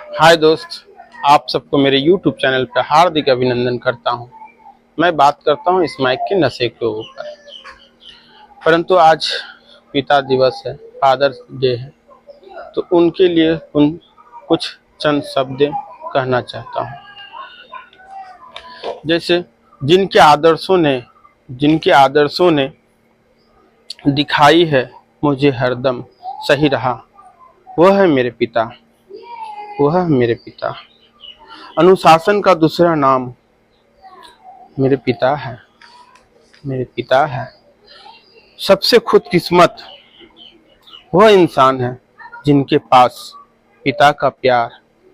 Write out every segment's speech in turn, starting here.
हाय दोस्त, आप सबको मेरे YouTube चैनल पर हार्दिक अभिनंदन करता हूं। मैं बात करता हूं इस माइक के नशे के ऊपर। परंतु आज पिता दिवस है, फादर्स डे है, तो उनके लिए कुछ चंद शब्द कहना चाहता हूं। जैसे जिनके आदर्शों ने दिखाई है मुझे हरदम सही रहा, वह है मेरे पिता। अनुशासन का दूसरा नाम मेरे पिता है। सबसे खुदकिस्मत वह इंसान है जिनके पास पिता का प्यार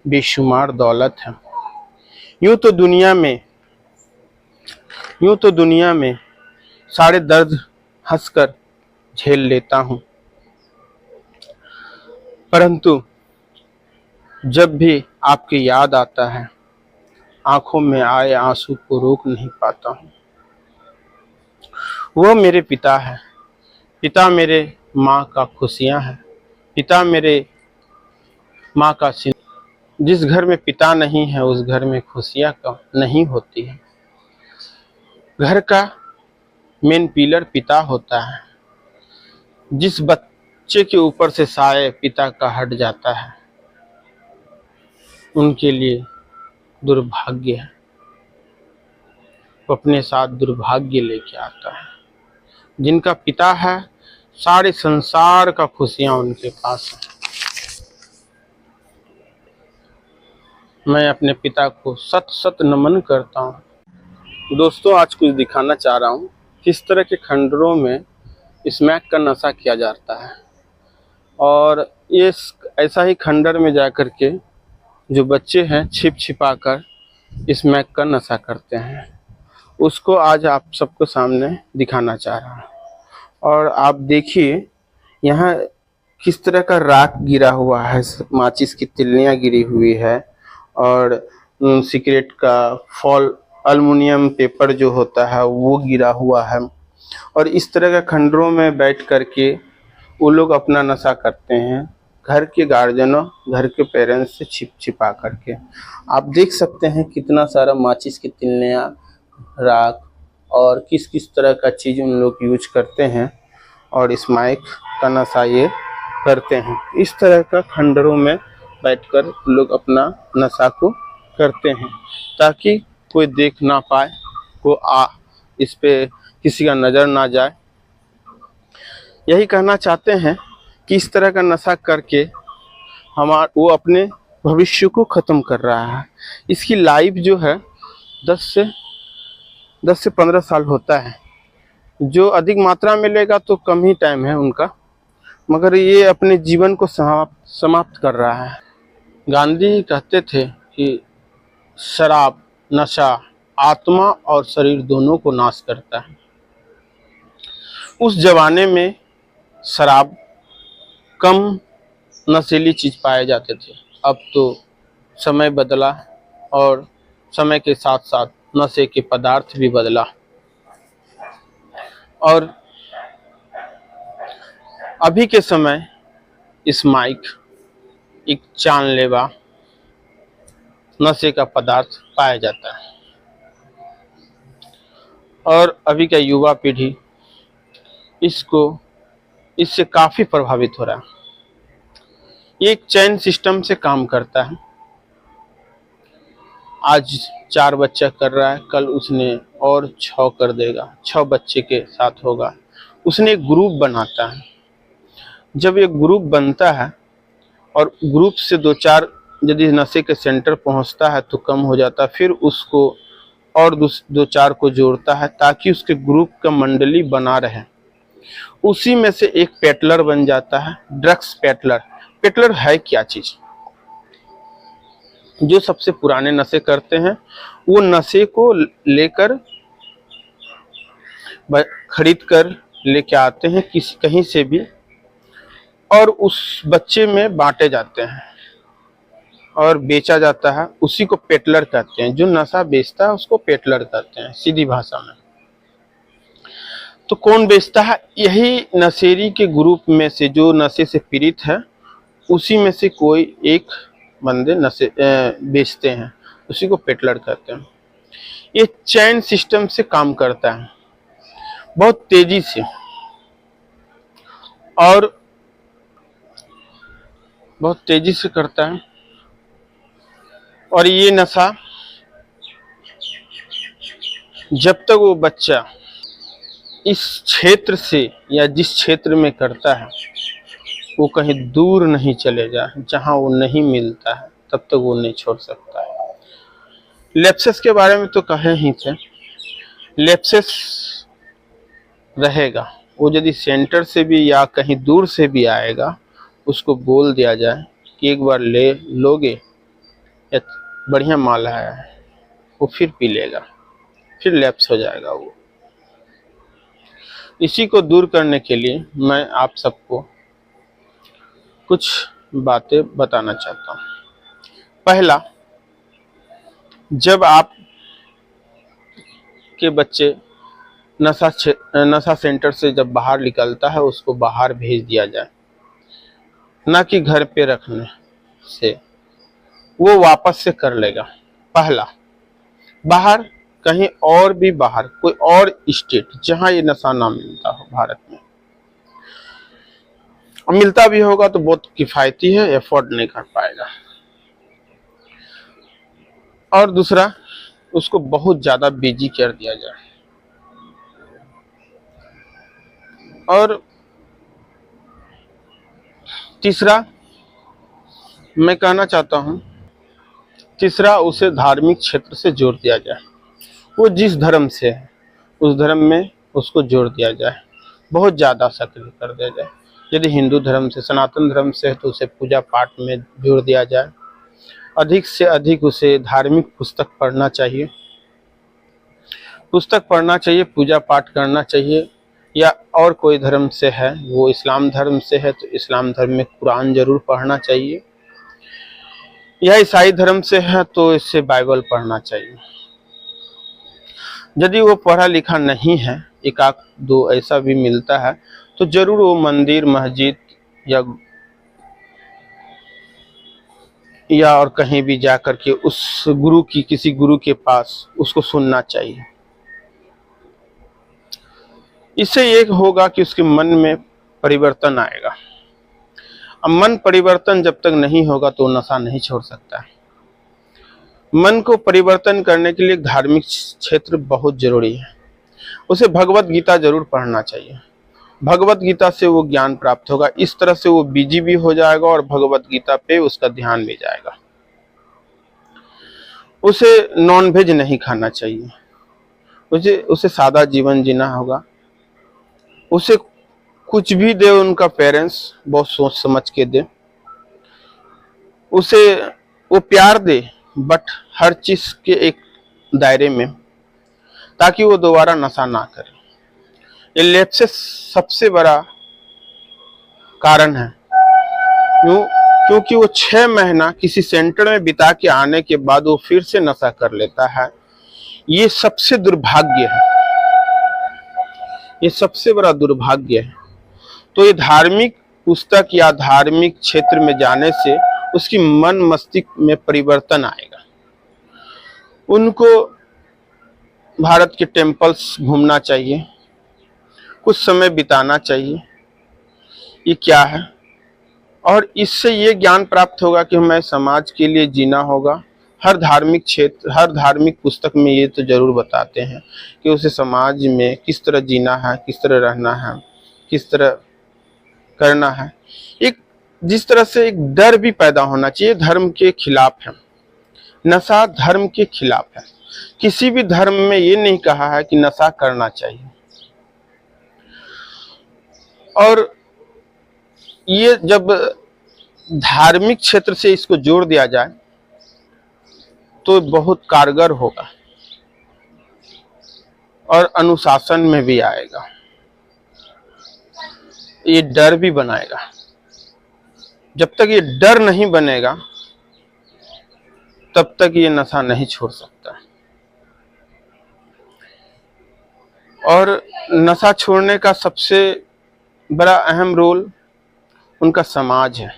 बेशुमार दौलत है। यूं तो दुनिया में सारे दर्द हंसकर झेल लेता हूं, परंतु जब भी आपकी याद आता है, आंखों में आए आंसू को रोक नहीं पाता हूँ। वह मेरे पिता है। पिता मेरे माँ का खुशियाँ है। पिता मेरे माँ का सिंदूर। जिस घर में पिता नहीं है उस घर में खुशियाँ कम नहीं होती है। घर का मेन पिलर पिता होता है। जिस बच्चे के ऊपर से साए पिता का हट जाता है, उनके लिए दुर्भाग्य है। वो अपने साथ दुर्भाग्य लेके आता है। जिनका पिता है, सारे संसार का खुशियां उनके पास है। मैं अपने पिता को सत सत नमन करता हूँ। दोस्तों, आज कुछ दिखाना चाह रहा हूँ किस तरह के खंडरों में स्मैक का नशा किया जाता है। और ये ऐसा ही खंडर में जाकर के जो बच्चे हैं छिप छिपा कर स्मैक का नशा करते हैं, उसको आज आप सबको सामने दिखाना चाह रहा हूँ। और आप देखिए यहाँ किस तरह का राख गिरा हुआ है, माचिस की तिल्लियाँ गिरी हुई है, और सिगरेट का फॉल एल्युमिनियम पेपर जो होता है वो गिरा हुआ है। और इस तरह के खंडरों में बैठ करके वो लोग अपना नशा करते हैं, घर के गार्जियनों, घर के पेरेंट्स से छिपा करके। आप देख सकते हैं कितना सारा माचिस की तिल्लियाँ, राख और किस किस तरह का चीज़ उन लोग यूज करते हैं और स्मैक का नशा ये करते हैं। इस तरह का खंडरों में बैठकर लोग अपना नशा को करते हैं ताकि कोई देख ना पाए, इस पे किसी का नज़र ना जाए। यही कहना चाहते हैं कि इस तरह का नशा करके वो अपने भविष्य को ख़त्म कर रहा है। इसकी लाइफ जो है 10 से 15 साल होता है। जो अधिक मात्रा में लेगा तो कम ही टाइम है उनका, मगर ये अपने जीवन को समाप्त कर रहा है। गांधी कहते थे कि शराब, नशा आत्मा और शरीर दोनों को नाश करता है। उस जमाने में शराब कम नशीली चीज़ पाए जाते थे। अब तो समय बदला और समय के साथ साथ नशे के पदार्थ भी बदला, और अभी के समय स्मैक एक जानलेवा नशे का पदार्थ पाया जाता है। और अभी का युवा पीढ़ी इससे काफ़ी प्रभावित हो रहा है। ये एक चेन सिस्टम से काम करता है। आज 4 बच्चा कर रहा है, कल उसने और 6 कर देगा, 6 बच्चे के साथ होगा। उसने एक ग्रुप बनाता है। जब एक ग्रुप बनता है और ग्रुप से 2-4 यदि नशे के सेंटर पहुंचता है तो कम हो जाता है, फिर उसको और 2-4 को जोड़ता है ताकि उसके ग्रुप का मंडली बना रहे। उसी में से एक पेटलर बन जाता है, ड्रग्स पेटलर। पेटलर है क्या चीज? जो सबसे पुराने नशे करते हैं वो नशे को लेकर खरीद कर लेके आते हैं कहीं से भी, और उस बच्चे में बांटे जाते हैं और बेचा जाता है। उसी को पेटलर कहते हैं। जो नशा बेचता है उसको पेटलर कहते हैं सीधी भाषा में। तो कौन बेचता है? यही नशेरी के ग्रुप में से जो नशे से पीड़ित है, उसी में से कोई एक बंदे नशे बेचते हैं, उसी को पेटलर कहते हैं। ये चेन सिस्टम से काम करता है, बहुत तेजी से, और बहुत तेजी से करता है। और ये नशा जब तक वो बच्चा इस क्षेत्र से या जिस क्षेत्र में करता है वो कहीं दूर नहीं चले जाए, जहां वो नहीं मिलता है, तब तक वो नहीं छोड़ सकता है। लेप्सिस के बारे में तो कहे ही थे, लेप्सिस रहेगा, वो यदि सेंटर से भी या कहीं दूर से भी आएगा, उसको बोल दिया जाए कि एक बार ले लोगे, या बढ़िया माल आया है, वो फिर पी लेगा, फिर लैप्स हो जाएगा वो। इसी को दूर करने के लिए मैं आप सबको कुछ बातें बताना चाहता हूँ। पहला, जब आप के बच्चे नशा सेंटर से जब बाहर निकलता है, उसको बाहर भेज दिया जाए, ना कि घर पे रखने से, वो वापस से कर लेगा। पहला, बाहर कहीं और भी, बाहर कोई और स्टेट जहां ये नशा ना मिलता हो, भारत में मिलता भी होगा तो बहुत किफायती है, एफोर्ड नहीं कर पाएगा। और दूसरा, उसको बहुत ज्यादा बिजी कर दिया जाए। और तीसरा मैं कहना चाहता हूं, तीसरा, उसे धार्मिक क्षेत्र से जोड़ दिया जाए। वो जिस धर्म से है उस धर्म में उसको जोड़ दिया जाए, बहुत ज़्यादा सक्रिय कर दिया जाए। यदि हिंदू धर्म से, सनातन धर्म से है तो उसे पूजा पाठ में जोड़ दिया जाए। अधिक से अधिक उसे धार्मिक पुस्तक पढ़ना चाहिए, पूजा पाठ करना चाहिए। या और कोई धर्म से है, वो इस्लाम धर्म से है तो इस्लाम धर्म में कुरान जरूर पढ़ना चाहिए। या ईसाई धर्म से है तो इससे बाइबल पढ़ना चाहिए। यदि वो पढ़ा लिखा नहीं है, एक आध दो ऐसा भी मिलता है, तो जरूर वो मंदिर, मस्जिद या और कहीं भी जा करके उस गुरु की, किसी गुरु के पास उसको सुनना चाहिए। इससे ये होगा कि उसके मन में परिवर्तन आएगा। अब मन परिवर्तन जब तक नहीं होगा तो नशा नहीं छोड़ सकता है। मन को परिवर्तन करने के लिए धार्मिक क्षेत्र बहुत जरूरी है। उसे भगवत गीता जरूर पढ़ना चाहिए। भगवत गीता से वो ज्ञान प्राप्त होगा, इस तरह से वो बिजी भी हो जाएगा और भगवत गीता पे उसका ध्यान भी जाएगा। उसे नॉनवेज नहीं खाना चाहिए, उसे सादा जीवन जीना होगा। उसे कुछ भी दे उनका पेरेंट्स, बहुत सोच समझ के दे। उसे वो प्यार दे, बट हर चीज के एक दायरे में, ताकि वो दोबारा नशा ना करे। ये लेप्सिस सबसे बड़ा कारण है। क्योंकि वो 6 महीना किसी सेंटर में बिता के आने के बाद वो फिर से नशा कर लेता है। ये सबसे दुर्भाग्य है, ये सबसे बड़ा दुर्भाग्य है। तो ये धार्मिक पुस्तक या धार्मिक क्षेत्र में जाने से उसकी मन मस्तिष्क में परिवर्तन आएगा। उनको भारत के टेम्पल्स घूमना चाहिए, कुछ समय बिताना चाहिए, ये क्या है। और इससे ये ज्ञान प्राप्त होगा कि हमें समाज के लिए जीना होगा। हर धार्मिक क्षेत्र, हर धार्मिक पुस्तक में ये तो जरूर बताते हैं कि उसे समाज में किस तरह जीना है, किस तरह रहना है, किस तरह करना है। एक जिस तरह से एक डर भी पैदा होना चाहिए, धर्म के खिलाफ है। नशा धर्म के खिलाफ है। किसी भी धर्म में ये नहीं कहा है कि नशा करना चाहिए। और ये जब धार्मिक क्षेत्र से इसको जोड़ दिया जाए तो बहुत कारगर होगा और अनुशासन में भी आएगा। ये डर भी बनाएगा। जब तक ये डर नहीं बनेगा तब तक ये नशा नहीं छोड़ सकता। और नशा छोड़ने का सबसे बड़ा अहम रोल उनका समाज है।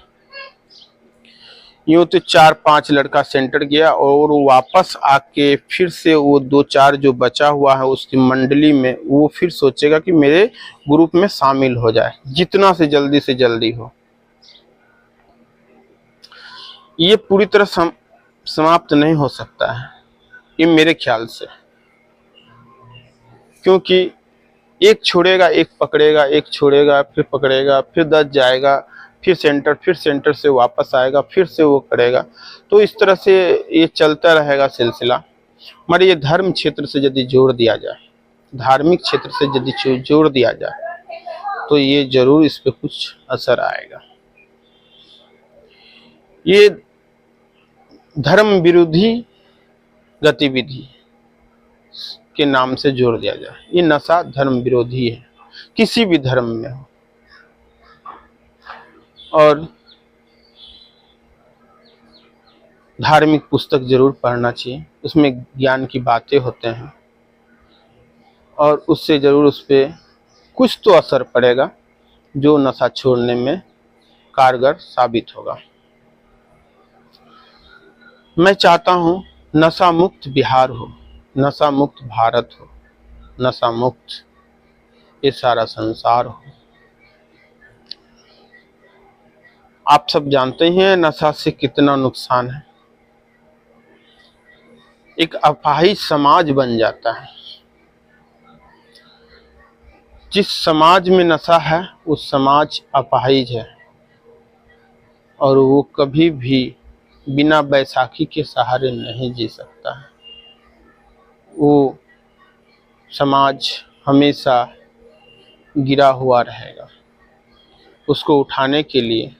यूं तो 4-5 लड़का सेंटर गया और वो वापस आके फिर से वो 2-4 जो बचा हुआ है उसकी मंडली में वो फिर सोचेगा कि मेरे ग्रुप में शामिल हो जाए, जितना से जल्दी हो। ये पूरी तरह समाप्त नहीं हो सकता है, ये मेरे ख्याल से, क्योंकि एक छोड़ेगा एक पकड़ेगा, एक छोड़ेगा फिर पकड़ेगा, फिर 10 जाएगा, फिर सेंटर से वापस आएगा, फिर से वो करेगा। तो इस तरह से ये चलता रहेगा सिलसिला। मगर ये धर्म क्षेत्र से यदि जोड़ दिया जाए, धार्मिक क्षेत्र से यदि जोड़ दिया जाए तो ये जरूर इस पे कुछ असर आएगा। ये धर्म विरोधी गतिविधि के नाम से जोड़ दिया जाए, ये नशा धर्म विरोधी है, किसी भी धर्म में हो। और धार्मिक पुस्तक जरूर पढ़ना चाहिए, उसमें ज्ञान की बातें होते हैं और उससे जरूर उस पर कुछ तो असर पड़ेगा जो नशा छोड़ने में कारगर साबित होगा। मैं चाहता हूँ नशा मुक्त बिहार हो, नशा मुक्त भारत हो, नशा मुक्त ये सारा संसार हो। आप सब जानते हैं नशा से कितना नुकसान है। एक अपाहिज समाज बन जाता है। जिस समाज में नशा है वो समाज अपाहिज है और वो कभी भी बिना बैसाखी के सहारे नहीं जी सकता है। वो समाज हमेशा गिरा हुआ रहेगा। उसको उठाने के लिए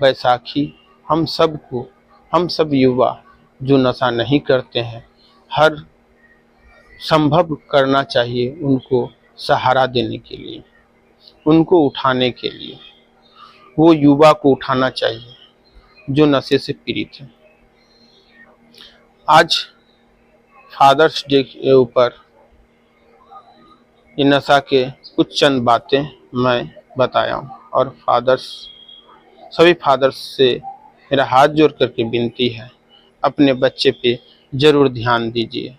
बैसाखी हम सब युवा जो नशा नहीं करते हैं, हर संभव करना चाहिए उनको सहारा देने के लिए, उनको उठाने के लिए। वो युवा को उठाना चाहिए जो नशे से पीड़ित है। आज फादर्स डे के ऊपर ये नशा के कुछ चंद बातें मैं बताया हूँ और सभी फादर्स से मेरा हाथ जोड़ करके विनती है, अपने बच्चे पे जरूर ध्यान दीजिए।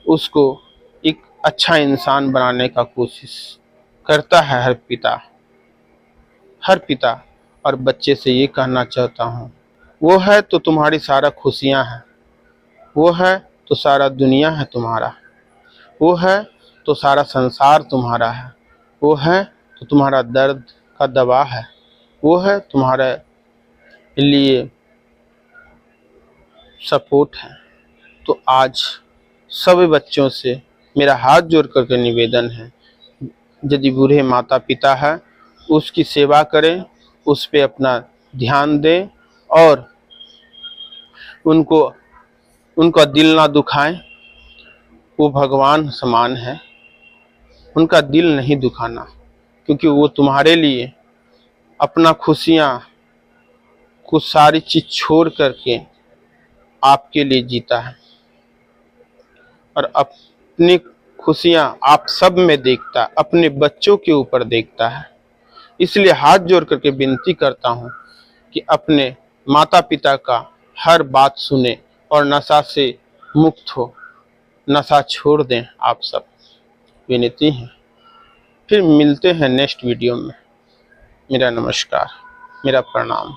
उसको एक अच्छा इंसान बनाने का कोशिश करता है हर पिता और बच्चे से ये कहना चाहता हूँ, वो है तो तुम्हारी सारा खुशियाँ हैं, वो है तो सारा दुनिया है तुम्हारा, वो है तो सारा संसार तुम्हारा है, वो है तो तुम्हारा दर्द का दवा है, वो है तुम्हारे लिए सपोर्ट है। तो आज सभी बच्चों से मेरा हाथ जोड़ करके निवेदन है, यदि बूढ़े माता पिता है उसकी सेवा करें, उस पे अपना ध्यान दें और उनका दिल ना दुखाएं। वो भगवान समान है, उनका दिल नहीं दुखाना, क्योंकि वो तुम्हारे लिए अपना खुशियाँ कुछ सारी चीज छोड़ करके आपके लिए जीता है और अपनी खुशियाँ आप सब में देखता है, अपने बच्चों के ऊपर देखता है। इसलिए हाथ जोड़ करके विनती करता हूँ कि अपने माता पिता का हर बात सुने और नशा से मुक्त हो, नशा छोड़ दें। आप सब विनती है। फिर मिलते हैं नेक्स्ट वीडियो में। मेरा नमस्कार, मेरा प्रणाम।